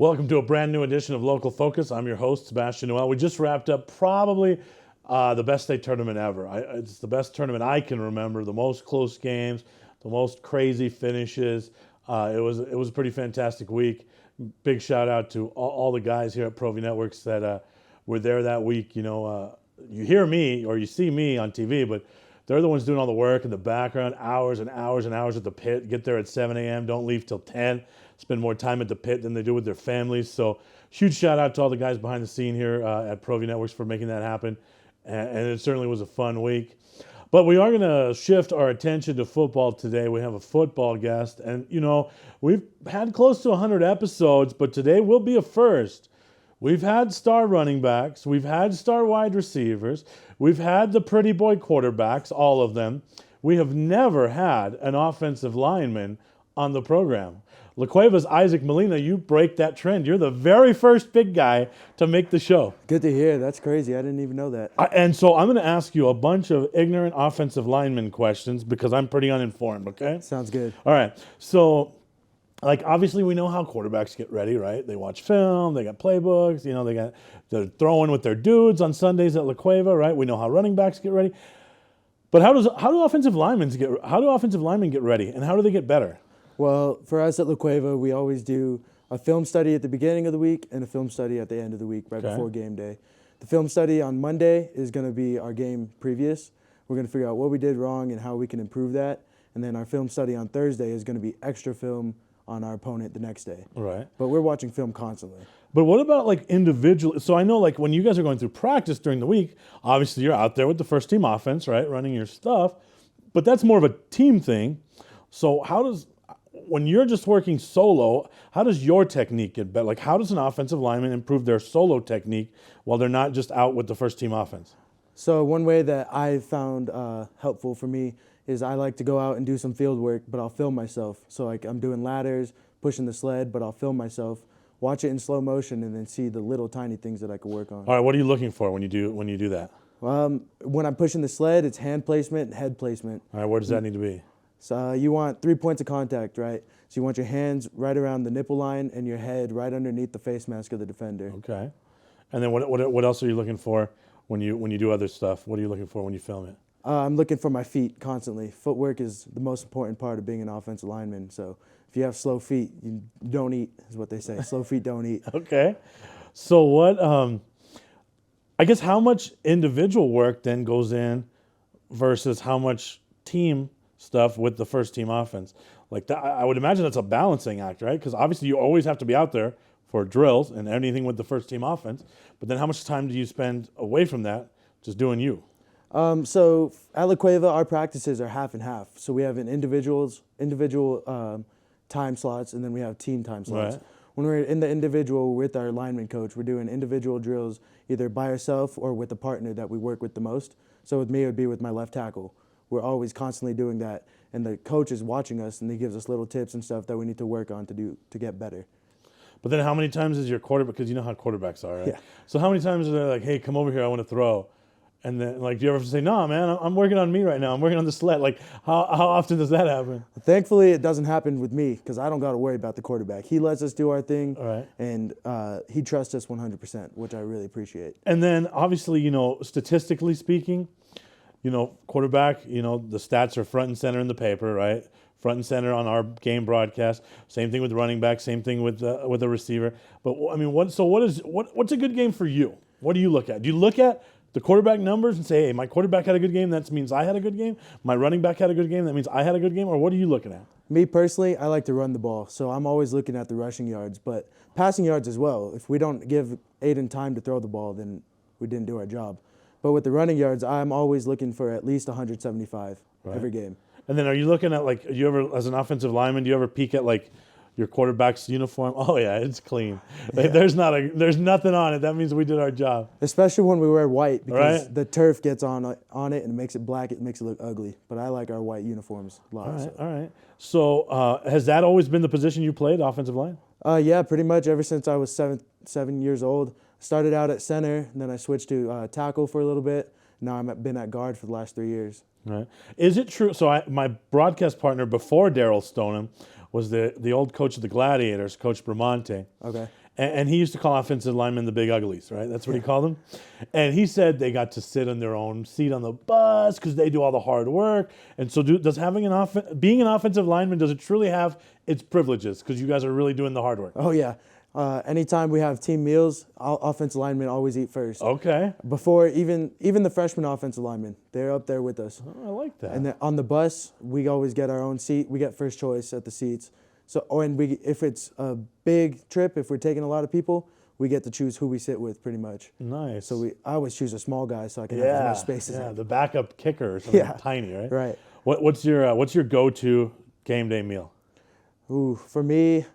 Welcome to a brand new edition of Local Focus. I'm your host, Sebastian Noel. We just wrapped up probably the best state tournament ever. It's the best tournament I can remember, the most close games, the most crazy finishes. It was a pretty fantastic week. Big shout out to all the guys here at Proview Networks that were there that week. You hear me or you see me on TV, but they're the ones doing all the work in the background, hours and hours and hours at the pit. Get there at 7 a.m., don't leave till 10. Spend more time at the pit than they do with their families. So huge shout out to all the guys behind the scene here at Proview Networks for making that happen. And it certainly was a fun week. But we are going to shift our attention to football today. We have a football guest. And, we've had close to 100 episodes, but today will be a first. We've had star running backs. We've had star wide receivers. We've had the pretty boy quarterbacks, all of them. We have never had an offensive lineman on the program. La Cueva's Isaac Molina, you break that trend. You're the very first big guy to make the show. Good to hear. That's crazy. I didn't even know that. And so I'm going to ask you a bunch of ignorant offensive lineman questions because I'm pretty uninformed, okay? Sounds good. All right. So, obviously we know how quarterbacks get ready, right? They watch film, they got playbooks, they're throwing with their dudes on Sundays at La Cueva, right? We know how running backs get ready. But how do offensive linemen get ready, and how do they get better? Well, for us at La Cueva, we always do a film study at the beginning of the week and a film study at the end of the week, right before game day. The film study on Monday is going to be our game previous. We're going to figure out what we did wrong and how we can improve that. And then our film study on Thursday is going to be extra film on our opponent the next day. Right. But we're watching film constantly. But what about individual? So I know when you guys are going through practice during the week, obviously you're out there with the first team offense, right, running your stuff. But that's more of a team thing. So when you're just working solo, how does your technique get better? How does an offensive lineman improve their solo technique while they're not just out with the first team offense? So one way that I found helpful for me is I like to go out and do some field work, but I'll film myself. So I'm doing ladders, pushing the sled, but I'll film myself, watch it in slow motion, and then see the little tiny things that I could work on. All right, what are you looking for when you do that? When I'm pushing the sled, it's hand placement and head placement. All right, where does that need to be? So you want 3 points of contact, right? So you want your hands right around the nipple line and your head right underneath the face mask of the defender. Okay. And then what else are you looking for when you do other stuff? What are you looking for when you film it? I'm looking for my feet constantly. Footwork is the most important part of being an offensive lineman. So if you have slow feet, you don't eat, is what they say. Slow feet don't eat. Okay. So I guess how much individual work then goes in versus how much team stuff with the first team offense? I would imagine that's a balancing act, right? Because obviously you always have to be out there for drills and anything with the first team offense. But then how much time do you spend away from that just doing you? So at La Cueva, our practices are half and half. So we have an individual time slots, and then we have team time slots. Right. When we're in the individual with our lineman coach, we're doing individual drills either by ourselves or with a partner that we work with the most. So with me, it would be with my left tackle. We're always constantly doing that, and the coach is watching us, and he gives us little tips and stuff that we need to work on to get better. But then how many times is your quarterback, because you know how quarterbacks are, right? Yeah. So how many times are they like, hey, come over here, I want to throw? And then, do you ever say, no, man, I'm working on me right now. I'm working on the sled. How often does that happen? Thankfully, it doesn't happen with me because I don't got to worry about the quarterback. He lets us do our thing, right, and he trusts us 100%, which I really appreciate. And then, obviously, statistically speaking, quarterback, the stats are front and center in the paper, right? Front and center on our game broadcast. Same thing with running back. Same thing with a receiver. But I mean, what's a good game for you? What do you look at? Do you look at the quarterback numbers and say, hey, my quarterback had a good game, that means I had a good game. My running back had a good game, that means I had a good game. Or what are you looking at? Me personally, I like to run the ball, so I'm always looking at the rushing yards, but passing yards as well. If we don't give Aiden time to throw the ball, then we didn't do our job. But with the running yards, I'm always looking for at least 175 every game. And then are you looking at, you ever, as an offensive lineman, do you ever peek at, your quarterback's uniform? Oh, yeah, it's clean. Yeah. There's nothing on it. That means we did our job. Especially when we wear white because right? The turf gets on it and it makes it black. It makes it look ugly. But I like our white uniforms a lot. All right. So has that always been the position you played, offensive line? Yeah, pretty much ever since I was 7 years old. Started out at center, and then I switched to tackle for a little bit. Now I've been at guard for the last 3 years. Right. Is it true? So my broadcast partner before Daryl Stoneham was the old coach of the Gladiators, Coach Bramante. Okay. and he used to call offensive linemen the big uglies, right? That's what he called them. And he said they got to sit in their own seat on the bus because they do all the hard work. And so, does being an offensive lineman, does it truly have its privileges? Because you guys are really doing the hard work. Oh yeah. Anytime we have team meals, offensive linemen always eat first. Okay. Before even the freshman offensive linemen, they're up there with us. Oh, I like that. And then on the bus, we always get our own seat. We get first choice at the seats. So, if it's a big trip, if we're taking a lot of people, we get to choose who we sit with pretty much. Nice. So I always choose a small guy so I can have as much space as I can. The backup kicker or something tiny, right? Right. What's your go-to game day meal? Ooh, for me,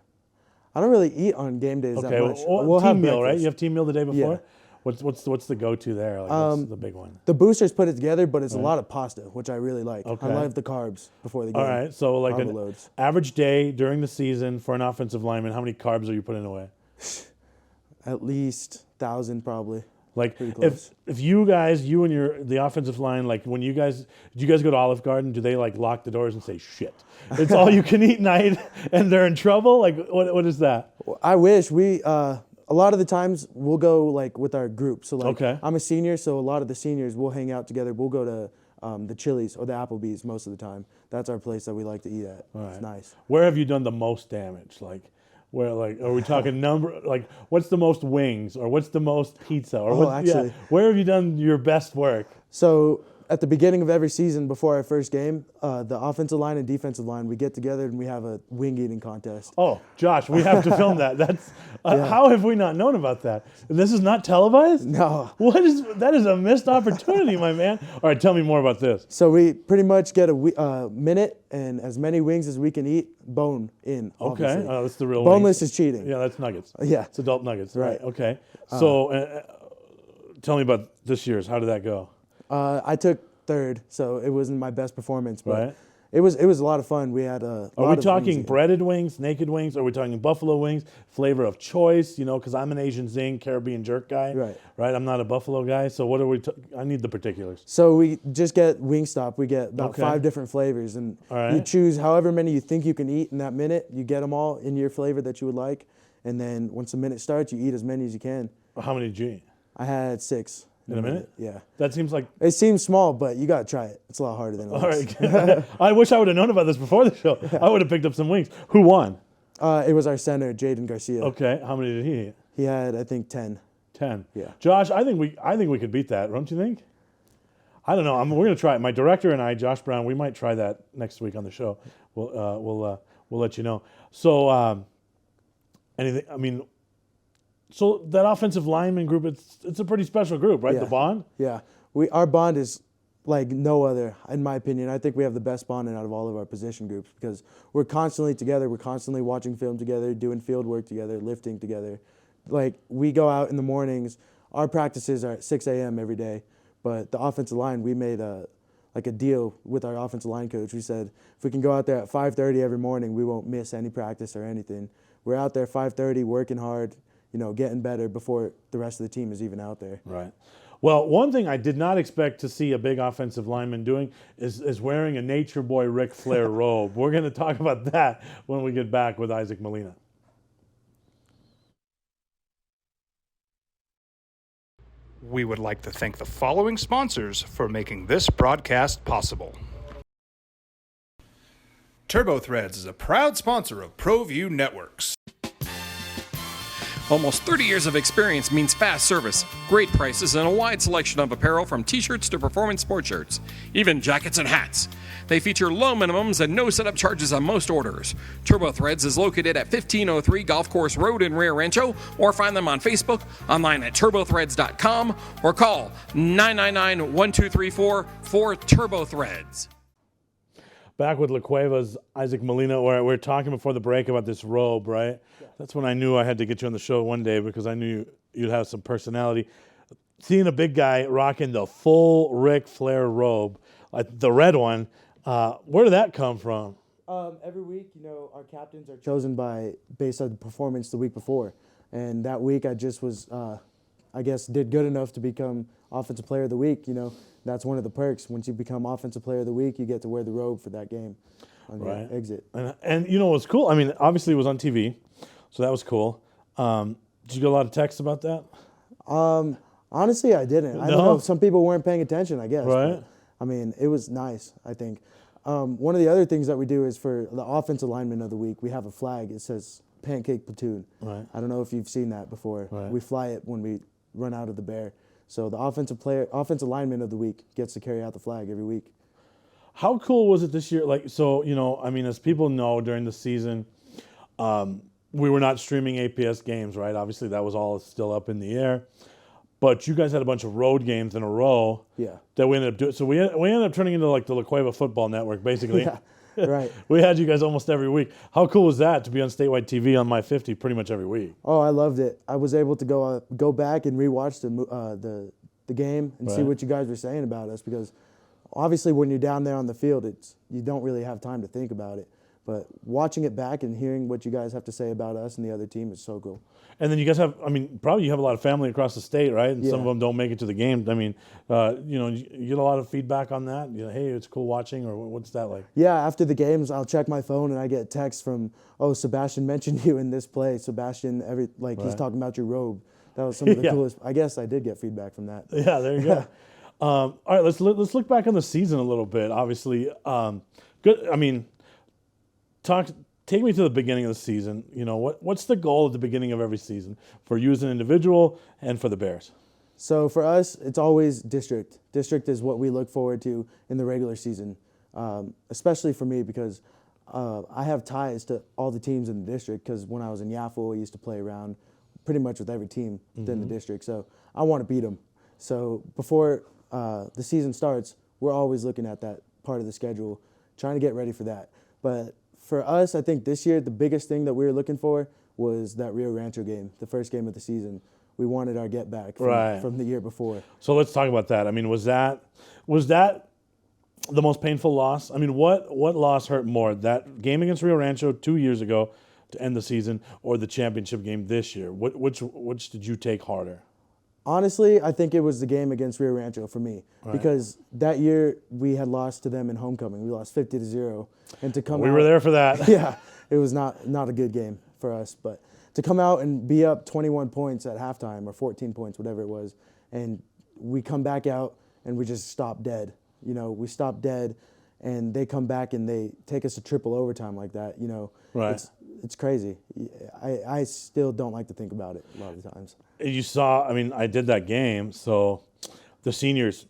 I don't really eat on game days that much. We'll have team meal, breakfast. right? You have team meal the day before? Yeah. What's the go-to there? Like, what's the big one? The boosters put it together, but it's a lot of pasta, which I really like. Okay. I love the carbs before the game. All right, so like an loads. average day during the season for an offensive lineman, how many carbs are you putting away? At least 1,000 probably. Like close. if you and the offensive line, like when do you guys go to Olive Garden? Do they like lock the doors and say shit? It's all you can eat night, and they're in trouble. Like what is that? I wish we. A lot of the times we'll go like with our group. So like I'm a senior, so a lot of the seniors will hang out together. We'll go to the Chili's or the Applebee's most of the time. That's our place that we like to eat at. All right. It's nice. Where have you done the most damage? Like, where like are we talking number? Like, what's the most wings or what's the most pizza or actually, where have you done your best work? So at the beginning of every season before our first game, the offensive line and defensive line, we get together and we have a wing eating contest. Oh, Josh, we have to film that. That's how have we not known about that? This is not televised? No. That is a missed opportunity, my man. All right, tell me more about this. So we pretty much get a minute and as many wings as we can eat, bone in, obviously. Okay, that's the real Boneless wings. is cheating. Yeah, that's nuggets. Yeah. It's adult nuggets. Right. Okay. So tell me about this year's. How did that go? I took third, so it wasn't my best performance, but Right. it was a lot of fun. We had a lot Are we of talking wings. breaded wings, naked wings? Are we talking buffalo wings, flavor of choice? You know, because I'm an Asian zing, Caribbean jerk guy. Right. I'm not a buffalo guy. So what are we? I need the particulars. So we just get Wingstop. We get about 5 different flavors, and right. you choose however many you think you can eat in that minute. You get them all in your flavor that you would like, and then once the minute starts, you eat as many as you can. How many did you eat? I had 6. In a minute? Yeah. That seems like... It seems small, but you got to try it. It's a lot harder than it looks. All right. I wish I would have known about this before the show. I would have picked up some wings. Who won? It was our center, Jaden Garcia. Okay. How many did he eat? He had, I think, 10. 10. Yeah. Josh, I think we could beat that. Don't you think? I don't know. We're going to try it. My director and I, Josh Brown, we might try that next week on the show. We'll let you know. So, anything? I mean... So that offensive lineman group, it's a pretty special group, right? Yeah. The bond? Yeah. Our bond is like no other, in my opinion. I think we have the best bonding out of all of our position groups because we're constantly together. We're constantly watching film together, doing field work together, lifting together. Like, we go out in the mornings. Our practices are at 6 a.m. every day. But the offensive line, we made a deal with our offensive line coach. We said, if we can go out there at 5:30 every morning, we won't miss any practice or anything. We're out there 5:30, working hard, getting better before the rest of the team is even out there. Right. Well, one thing I did not expect to see a big offensive lineman doing is wearing a Nature Boy Ric Flair robe. We're going to talk about that when we get back with Isaac Molina. We would like to thank the following sponsors for making this broadcast possible. TurboThreads is a proud sponsor of Proview Networks. Almost 30 years of experience means fast service, great prices, and a wide selection of apparel from t-shirts to performance sports shirts, even jackets and hats. They feature low minimums and no setup charges on most orders. TurboThreads is located at 1503 Golf Course Road in Rio Rancho, or find them on Facebook, online at turbothreads.com, or call 999-1234 for TurboThreads. Back with La Cueva's Isaac Molina, where we were talking before the break about this robe, right? Yeah. That's when I knew I had to get you on the show one day because I knew you'd have some personality. Seeing a big guy rocking the full Ric Flair robe, like the red one, where did that come from? Every week, our captains are chosen based on the performance the week before. And that week I just was, did good enough to become Offensive Player of the Week. That's one of the perks. Once you become Offensive Player of the Week, you get to wear the robe for that game on your exit. And what's cool? I mean, obviously it was on TV, so that was cool. Did you get a lot of texts about that? Honestly, I didn't. I don't No? know. Some people weren't paying attention, I guess. Right. But, I mean, it was nice, I think. One of the other things that we do is for the offensive lineman of the week, we have a flag. It says Pancake Platoon. Right. I don't know if you've seen that before. Right. We fly it when we run out of the bear. So the offensive lineman of the week gets to carry out the flag every week. How cool was it this year? Like, so, you know, I mean, as people know, during the season, we were not streaming APS games, right? Obviously, that was all still up in the air. But you guys had a bunch of road games in a row. Yeah. That we ended up doing. So we ended up turning into like the La Cueva Football Network, basically. Yeah, right. We had you guys almost every week. How cool was that to be on statewide TV on My 50 pretty much every week? Oh, I loved it. I was able to go back and rewatch the game and see Right. what you guys were saying about us, because obviously when you're down there on the field, you don't really have time to think about it. But watching it back and hearing what you guys have to say about us and the other team is so cool. And then you guys have, I mean, probably you have a lot of family across the state, right? And some of Yeah. them don't make it to the game. I mean, you know, you get a lot of feedback on that. You know, hey, it's cool watching, or what's that like? Yeah, after the games, I'll check my phone and I get texts from, oh, Sebastian mentioned you in this play. Sebastian, he's Right. talking about your robe. That was some of the Yeah. coolest. I guess I did get feedback from that. Yeah, there you go. All right, let's look back on the season a little bit. Obviously, good. I mean, take me to the beginning of the season. You know, what's the goal at the beginning of every season for you as an individual and for the Bears? So for us, it's always district. District is what we look forward to in the regular season, especially for me because I have ties to all the teams in the district, because when I was in Yaffle, I used to play around pretty much with every team within the district. So I want to beat them. So before the season starts, we're always looking at that part of the schedule, trying to get ready for that. But for us, I think this year the biggest thing that we were looking for was that Rio Rancho game, the first game of the season. We wanted our get back from the year before. So let's talk about that. I mean, was that the most painful loss? I mean, what loss hurt more? That game against Rio Rancho 2 years ago to end the season, or the championship game this year? Which did you take harder? Honestly, I think it was the game against Rio Rancho for me, because that year we had lost to them in homecoming. We lost 50-0, and to come We were there for that. Yeah, it was not a good game for us, but to come out and be up 21 points at halftime, or 14 points, whatever it was, and we come back out and we just stop dead. You know, we stop dead, and they come back and they take us to triple overtime like that. You know, Right. It's crazy. I still don't like to think about it a lot of the times. You saw, I mean, I did that game, so the seniors,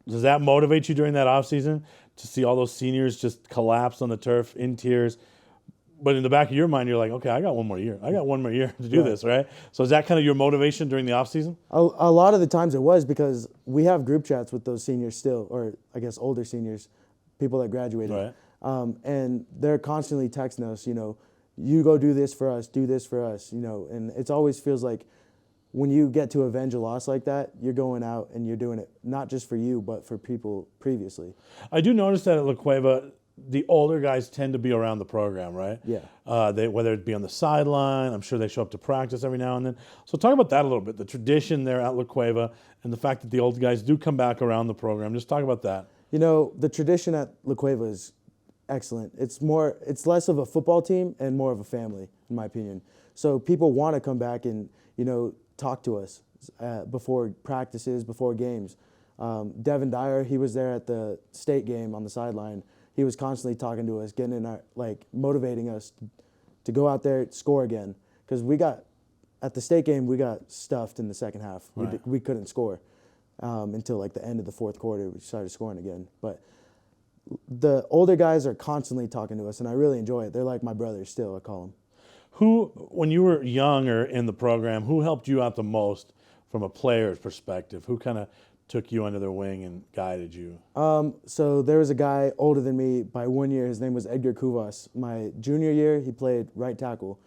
does that motivate you during that offseason to see all those seniors just collapse on the turf in tears? But in the back of your mind, you're like, okay, I got one more year. I got one more year to do this, right? So is that kind of your motivation during the offseason? A lot of the times it was, because we have group chats with those seniors still, or I guess older seniors, people that graduated. Right. And they're constantly texting us, you know, you go do this for us, you know, and it always feels like when you get to avenge a loss like that, you're going out and you're doing it not just for you, but for people previously. I do notice that at La Cueva, the older guys tend to be around the program, right? Yeah. They, whether it be on the sideline, I'm sure they show up to practice every now and then. So talk about that a little bit, the tradition there at La Cueva, and the fact that the old guys do come back around the program. Just talk about that. You know, the tradition at La Cueva is excellent. It's less of a football team and more of a family, in my opinion. So people want to come back and, you know, talk to us before practices, before games. Devin Dyer, he was there at the state game on the sideline. He was constantly talking to us, getting in our, motivating us to go out there, score again. Because at the state game, we got stuffed in the second half. Right. We couldn't score until the end of the fourth quarter. We started scoring again. But the older guys are constantly talking to us, and I really enjoy it. They're like my brothers still, I call them. Who, when you were younger in the program, who helped you out the most from a player's perspective? Who kind of took you under their wing and guided you? So there was a guy older than me by 1 year. His name was Edgar Cuvas. My junior year, he played right tackle.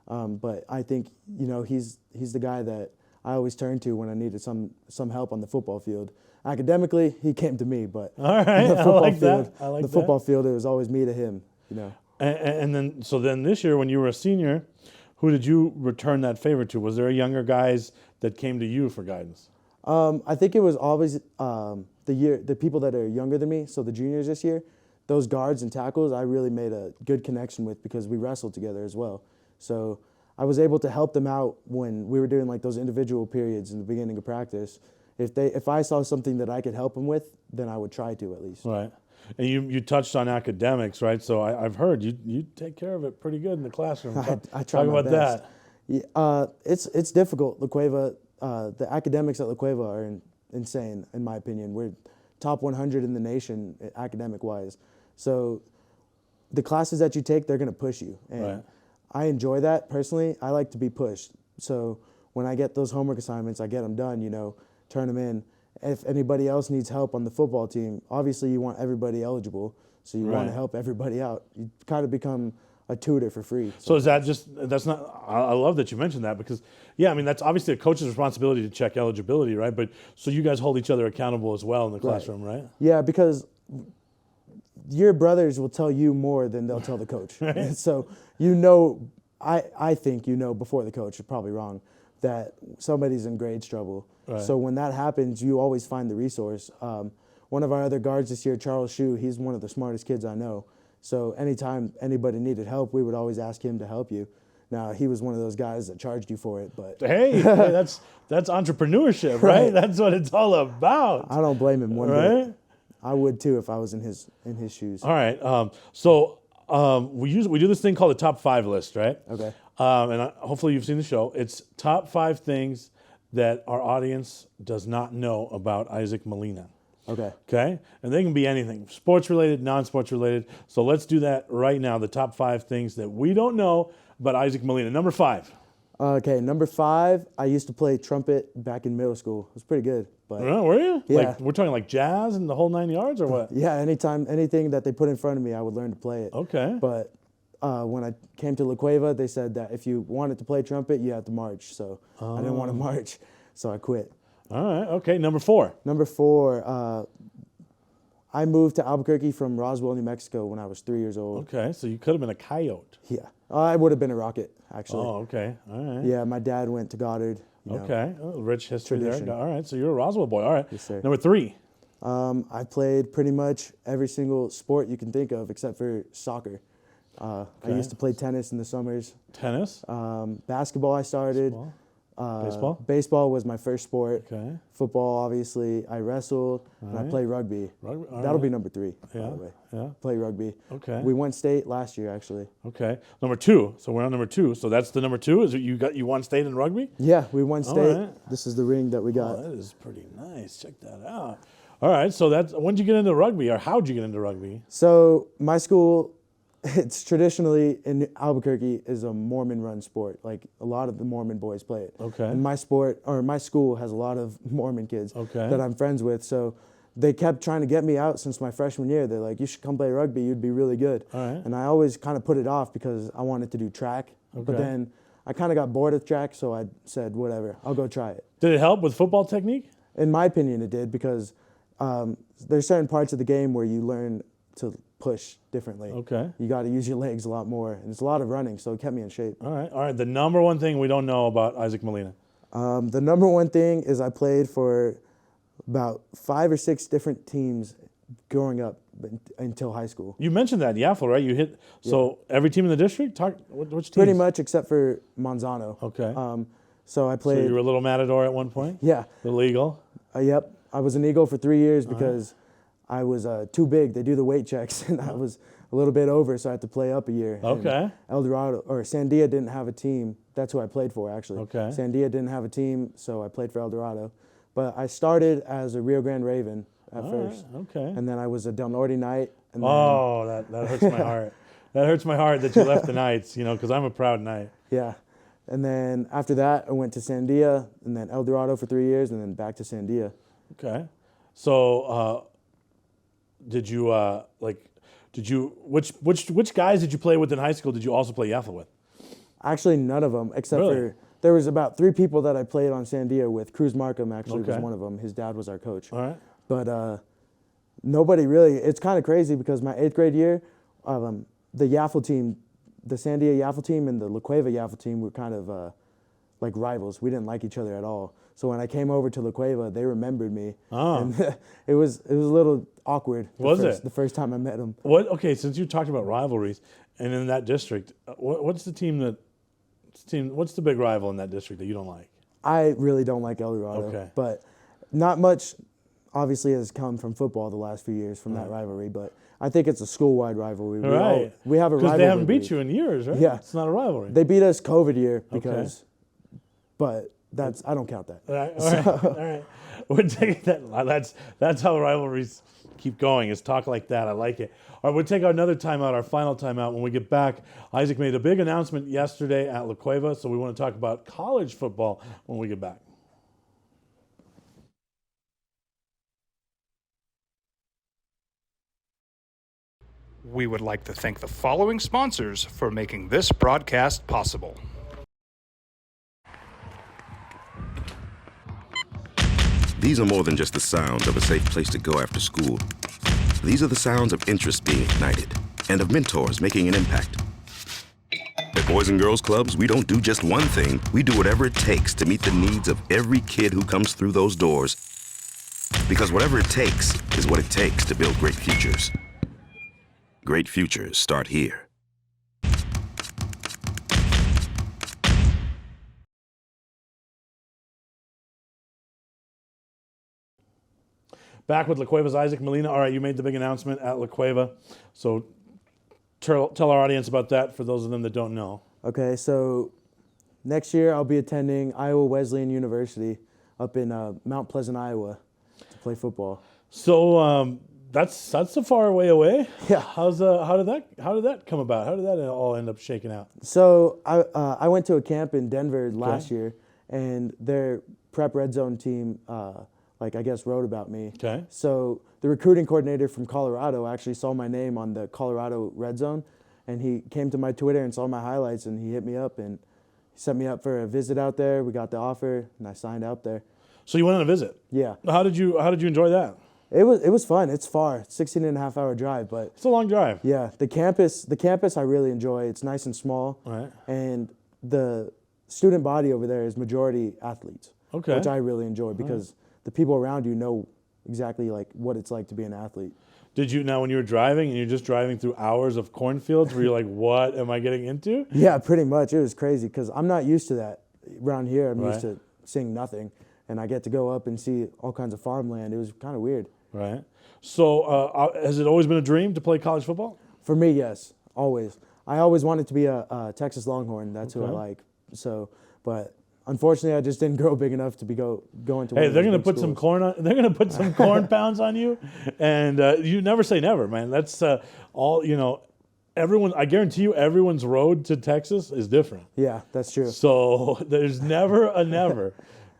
But I think, you know, he's the guy that I always turned to when I needed some help on the football field. Academically, he came to me, but All right, the football I like field, that. I like the that. football field, it was always me to him, you know. And then this year, when you were a senior, who did you return that favor to? Was there younger guys that came to you for guidance? I think it was always the people that are younger than me, so the juniors this year, those guards and tackles, I really made a good connection with because we wrestled together as well. So I was able to help them out when we were doing like those individual periods in the beginning of practice. If I saw something that I could help them with, then I would try to at least. Right. And you touched on academics, right? So I've heard you take care of it pretty good in the classroom. I try Talk my about best. that. Yeah, it's difficult. La Cueva, the academics at La Cueva are insane, in my opinion. We're top 100 in the nation academic-wise. So the classes that you take, they're going to push you. And Right. I enjoy that personally. I like to be pushed. So when I get those homework assignments, I get them done, turn them in. If anybody else needs help on the football team, obviously you want everybody eligible, so you want Right. to help everybody out. You kind of become a tutor for free. So is that that's not, I love that you mentioned that because, yeah, I mean, that's obviously a coach's responsibility to check eligibility, right? But so you guys hold each other accountable as well in the classroom, right? Yeah, because your brothers will tell you more than they'll tell the coach. So I think before the coach, you're probably wrong, that somebody's in grades trouble. Right. So when that happens, you always find the resource. One of our other guards this year, Charles Shue, he's one of the smartest kids I know. So anytime anybody needed help, we would always ask him to help you. Now, he was one of those guys that charged you for it, but Hey, that's entrepreneurship, right? That's what it's all about. I don't blame him one Right? bit. I would too if I was in his shoes. All right. So we do this thing called the top 5 list, right? Okay. And hopefully you've seen the show. It's top 5 things that our audience does not know about Isaac Molina. Okay. Okay? And they can be anything, sports related, non-sports related. So let's do that right now. The top 5 things that we don't know about Isaac Molina. Number 5. Okay, number 5, I used to play trumpet back in middle school. It was pretty good. But Oh, were you? Yeah. Like we're talking like jazz and the whole 9 yards, or what? yeah, anything that they put in front of me, I would learn to play it. Okay. But when I came to La Cueva, they said that if you wanted to play trumpet, you had to march. So I didn't want to march, so I quit. All right. Okay. Number 4. Number 4, I moved to Albuquerque from Roswell, New Mexico when I was 3 years old. Okay. So you could have been a coyote. Yeah, I would have been a rocket, actually. Oh, okay. All right. Yeah, my dad went to Goddard. Okay. Oh, rich history Tradition. there. All right. So you're a Roswell boy. All right. Yes, sir. Number 3. I played pretty much every single sport you can think of except for soccer. I used to play tennis in the summers. Tennis. Basketball I started. Baseball. Baseball was my first sport. Okay. Football, obviously. I wrestled, and I right. play rugby. Rugby, all That'll be right. number 3, Yeah, by the way. yeah. Play rugby. Okay. We won state last year, actually. Okay. Number 2. So we're on number 2. So that's the number 2. Is it you won state in rugby? Yeah, we won state. right. This is the ring that we got. Oh, that is pretty nice. Check that out. All right. So when did you get into rugby, or how did you get into rugby? So my school, it's traditionally in Albuquerque is a Mormon-run sport. Like a lot of the Mormon boys play it. Okay. And my school has a lot of Mormon kids Okay. that I'm friends with. So they kept trying to get me out since my freshman year. They're like, you should come play rugby. You'd be really good. All right. And I always kind of put it off because I wanted to do track. But Okay. then I kind of got bored of track, so I said, whatever, I'll go try it. Did it help with football technique? In my opinion, it did because there's certain parts of the game where you learn to push differently. Okay. You got to use your legs a lot more, and it's a lot of running, so it kept me in shape. All right. All right. The number 1 thing we don't know about Isaac Molina. The number 1 thing is I played for about 5 or 6 different teams growing up until high school. You mentioned that Yaffle, right? You hit so every team in the district. Which teams? Pretty much, except for Monzano. Okay. So I So played. you were a little matador at one point. Yeah. The Eagle. Yep. I was an Eagle for 3 years because I was too big. They do the weight checks, and I was a little bit over, so I had to play up a year. Okay. And El Dorado or Sandia didn't have a team. That's who I played for, actually. Okay. Sandia didn't have a team, so I played for El Dorado. But I started as a Rio Grande Raven at first. Okay. And then I was a Del Norte Knight. And then, Oh, that hurts my heart. That hurts my heart that you left the Knights, because I'm a proud Knight. yeah. And then after that, I went to Sandia, and then El Dorado for 3 years, and then back to Sandia. Okay. So, which guys did you play with in high school? Did you also play Yaffle with? Actually, none of them, except Really? for there was about 3 people that I played on Sandia with. Cruz Markham actually was Okay. one of them. His dad was our coach. All right. But nobody really. It's kind of crazy because my 8th grade year, the Yaffle team, the Sandia Yaffle team and the La Cueva Yaffle team were kind of like rivals. We didn't like each other at all. So when I came over to La Cueva, they remembered me. Oh. And it was a little awkward. The first time I met them? What? Okay, since you talked about rivalries, and in that district, what's the team that team? What's the big rival in that district that you don't like? I really don't like El Dorado, Okay. but not much obviously has come from football the last few years from that rivalry, but I think it's a school-wide rivalry. Right. We have a rivalry. Because they haven't beat you in years, right? Yeah. It's not a rivalry. They beat us COVID year because, but I don't count that. All right. All right. We're taking that. That's how rivalries keep going, is talk like that. I like it. All right, we'll take another timeout, our final timeout. When we get back, Isaac made a big announcement yesterday at La Cueva, so we want to talk about college football when we get back. We would like to thank the following sponsors for making this broadcast possible. These are more than just the sounds of a safe place to go after school. These are the sounds of interest being ignited and of mentors making an impact. At Boys and Girls Clubs, we don't do just one thing. We do whatever it takes to meet the needs of every kid who comes through those doors. Because whatever it takes is what it takes to build great futures. Great futures start here. Back with La Cueva's Isaac Molina. All right, you made the big announcement at La Cueva, so tell our audience about that for those of them that don't know. Okay, so next year I'll be attending Iowa Wesleyan University up in Mount Pleasant, Iowa, to play football. So that's a far way away. Yeah. How did that come about? How did that all end up shaking out? So I went to a camp in Denver last year, and their prep red zone team, I guess, wrote about me. Okay. So the recruiting coordinator from Colorado actually saw my name on the Colorado red zone, and he came to my Twitter and saw my highlights, and he hit me up and he set me up for a visit out there. We got the offer, and I signed out there. So you went on a visit. Yeah. How did you enjoy that? It was fun. It's far, 16.5-hour drive, but It's a long drive. yeah, the campus I really enjoy. It's nice and small, Right. and the student body over there is majority athletes, Okay. which I really enjoy because the people around you know exactly like what it's like to be an athlete. Did you, now when you were driving and you're just driving through hours of cornfields, were you like, what am I getting into? Yeah, pretty much. It was crazy because I'm not used to that around here. I'm used Right. to seeing nothing, and I get to go up and see all kinds of farmland. It was kind of weird. Right. So has it always been a dream to play college football? For me, yes, always. I always wanted to be a Texas Longhorn. That's who I Okay. like. So, but unfortunately, I just didn't grow big enough to be going to. One Hey, of they're those gonna big put some schools. corn on. They're gonna put some corn pounds on you, and you never say never, man. That's all. Everyone. I guarantee you, everyone's road to Texas is different. Yeah, that's true. So there's never a never.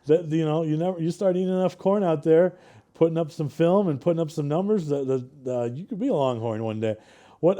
That you start eating enough corn out there, putting up some film and putting up some numbers. You could be a Longhorn one day. What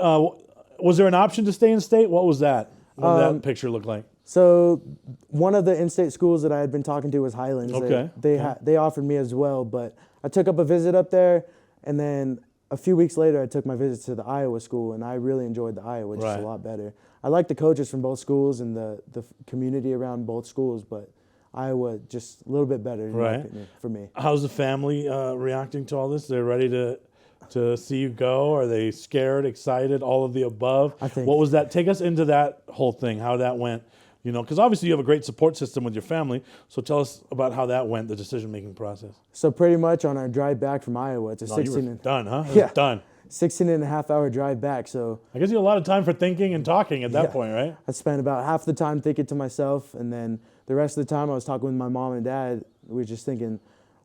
was there an option to stay in state? What was that? What did that picture look like? So one of the in-state schools that I had been talking to was Highlands. Okay. They offered me as well, but I took up a visit up there, and then a few weeks later I took my visit to the Iowa school, and I really enjoyed the Iowa just Right. a lot better. I like the coaches from both schools and the community around both schools, but Iowa just a little bit better in my Right. opinion, for me. How's the family reacting to all this? They're ready to see you go? Are they scared, excited, all of the above? I think- What was that? Take us into that whole thing, how that went. Because obviously you have a great support system with your family. So tell us about how that went, the decision-making process. So pretty much on our drive back from Iowa, it's a No, you 16 were and done, huh? It was Yeah. done. 16.5-hour drive back. So I guess you had a lot of time for thinking and talking at that Yeah. point, right? I spent about half the time thinking to myself, and then the rest of the time I was talking with my mom and dad. We were just thinking,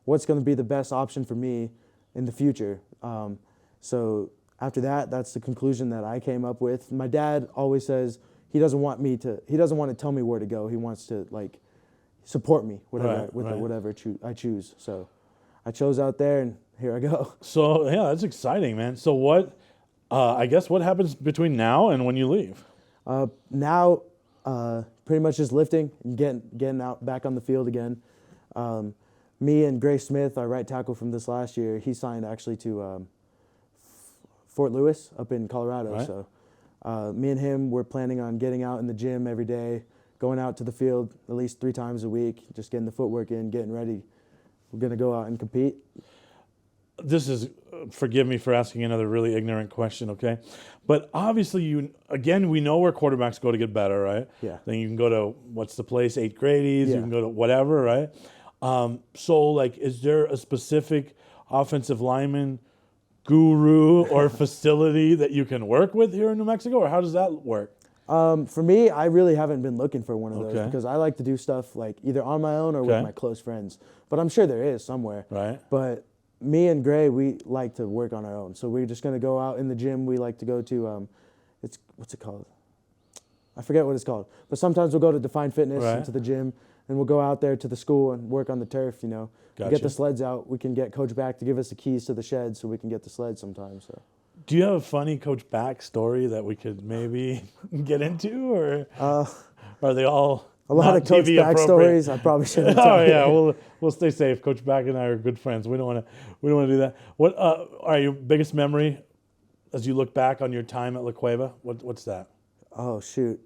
what's going to be the best option for me in the future? So after that, that's the conclusion that I came up with. My dad always says he doesn't want to tell me where to go. He wants to support me whatever I choose. So I chose out there, and here I go. So yeah, that's exciting, man. So what? I guess what happens between now and when you leave? Now, pretty much just lifting and getting out back on the field again. Me and Gray Smith, our right tackle from this last year, he signed actually to Fort Lewis up in Colorado. Right. So me and him, we're planning on getting out in the gym every day, going out to the field at least 3 times a week, just getting the footwork in, getting ready. We're going to go out and compete. this is, forgive me for asking another really ignorant question, okay? But obviously, we know where quarterbacks go to get better, right? Yeah. Then you can go to, what's the place, 8th grades, Yeah. you can go to whatever, right? So, like, is there a specific offensive lineman guru or facility that you can work with here in New Mexico, or how does that work? For me, I really haven't been looking for one of those Okay. because I like to do stuff like either on my own or with Okay. my close friends. But I'm sure there is somewhere. Right. But me and Gray, we like to work on our own. So we're just going to go out in the gym. We like to go to, what's it called? I forget what it's called. But sometimes we'll go to Define Fitness Right. into the gym, and we'll go out there to the school and work on the turf, you know. We Gotcha. get the sleds out. We can get Coach back to give us the keys to the shed so we can get the sleds sometimes. So. Do you have a funny Coach Back story that we could maybe get into, or are they all A lot not of Coach TV Back appropriate? stories I probably shouldn't Oh tell yeah, you. we'll stay safe. Coach Back and I are good friends. We don't want to do that. What are your biggest memory as you look back on your time at La Cueva? What's that? Oh, shoot.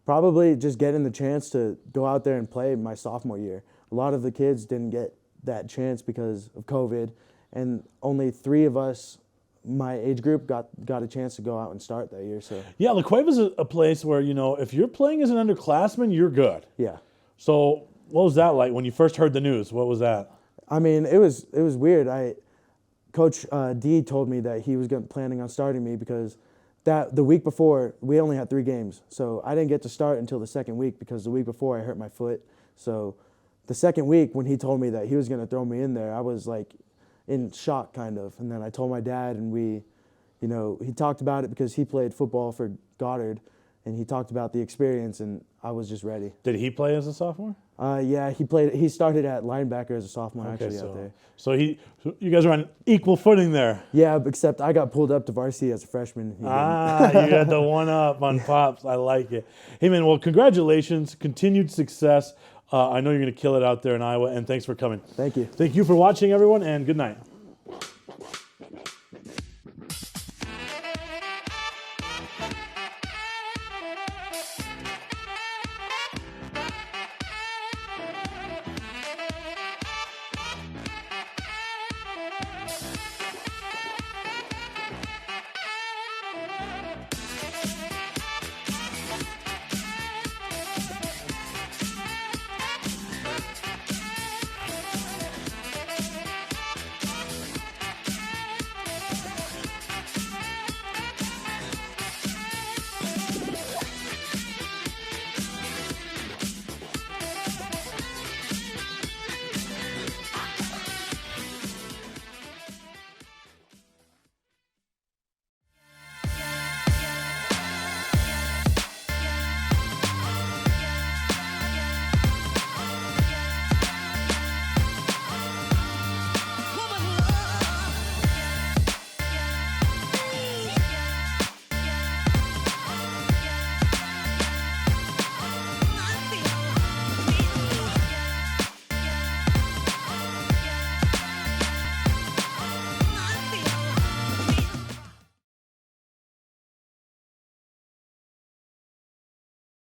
Probably just getting the chance to go out there and play my sophomore year. A lot of the kids didn't get that chance because of COVID, and only 3 of us, my age group, got a chance to go out and start that year. So Yeah, La Cueva's a place where, if you're playing as an underclassman, you're good. yeah, So what was that like when you first heard the news? What was that? I mean it was weird. Coach D told me that he was planning on starting me because the week before we only had 3 games, so I didn't get to start until the second week because the week before I hurt my foot. So the second week when he told me that he was going to throw me in there, I was like in shock kind of. And then I told my dad, and he talked about it because he played football for Goddard, and he talked about the experience, and I was just ready. Did he play as a sophomore? Yeah, he started at linebacker as a sophomore actually out there. So you guys are on equal footing there. Yeah, except I got pulled up to varsity as a freshman. He didn't. You had the one up on Pops. I like it. Hey, man, well, congratulations. Continued success. I know you're going to kill it out there in Iowa, and thanks for coming. Thank you. Thank you for watching, everyone, and good night.